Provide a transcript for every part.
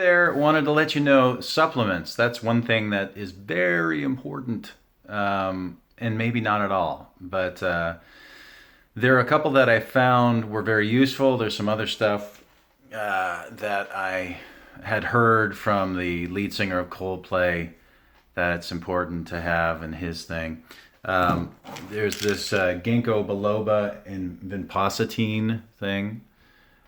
There, wanted to let you know supplements. That's one thing that is very important, and maybe not at all. But there are a couple that I found were very useful. There's some other stuff that I had heard from the lead singer of Coldplay that it's important to have in his thing. There's this ginkgo biloba and vinpocetine thing.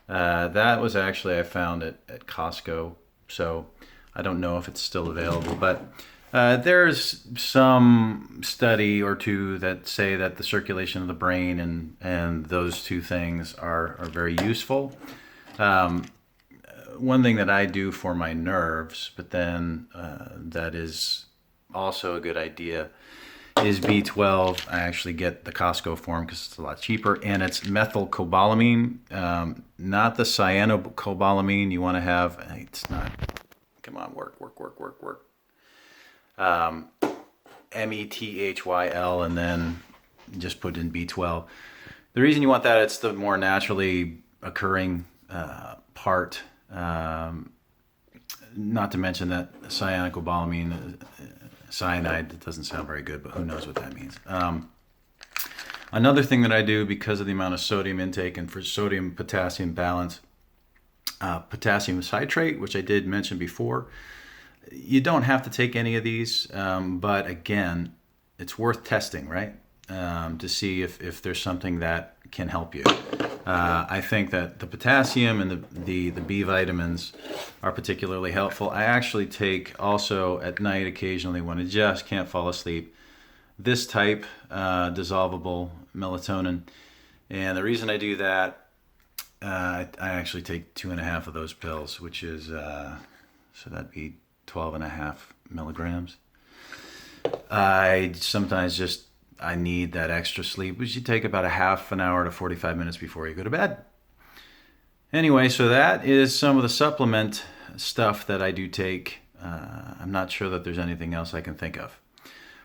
That was actually, I found it at Costco, so I don't know if it's still available, but there's some study or two that say that the circulation of the brain and those two things are very useful. One thing that I do for my nerves, but then that is also a good idea, is B12. I actually get the Costco form because it's a lot cheaper, and it's methylcobalamin, not the cyanocobalamin you want to have. It's not. Come on, work. Methyl, and then just put in B12. The reason you want that, it's the more naturally occurring part. Not to mention that cyanocobalamin, cyanide, it doesn't sound very good, but who knows what that means. Another thing that I do because of the amount of sodium intake and for sodium potassium balance, potassium citrate, which I did mention before. You don't have to take any of these, but again, it's worth testing, right? To see if there's something that can help you. I think that the potassium and the B vitamins are particularly helpful. I actually take also at night occasionally when I just can't fall asleep, this type dissolvable melatonin. And the reason I do that, I actually take 2.5 of those pills, which is, so that'd be 12.5 milligrams. I sometimes I need that extra sleep, which you take about a half an hour to 45 minutes before you go to bed. Anyway, so that is some of the supplement stuff that I do take. I'm not sure that there's anything else I can think of.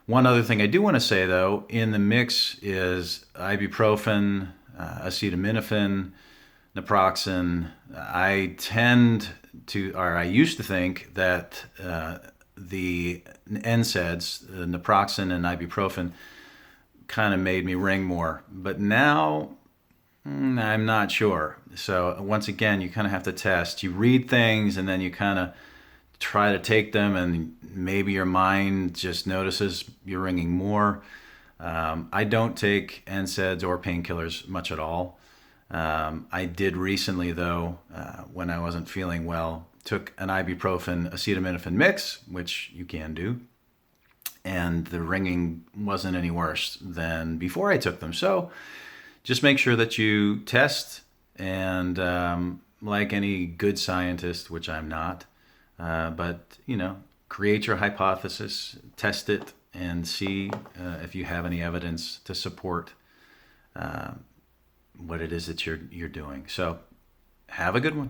One other thing I do want to say, though, in the mix is ibuprofen, acetaminophen, naproxen. I used to think that the NSAIDs, naproxen and ibuprofen, kind of made me ring more, but now I'm not sure. So once again, you kind of have to test. You read things and then you kind of try to take them, and maybe your mind just notices you're ringing more. I don't take NSAIDs or painkillers much at all. I did recently, though, when I wasn't feeling well, took an ibuprofen acetaminophen mix, which you can do, and the ringing wasn't any worse than before I took them. So just make sure that you test, and like any good scientist, which I'm not, but create your hypothesis, test it, and see if you have any evidence to support what it is that you're doing. So have a good one.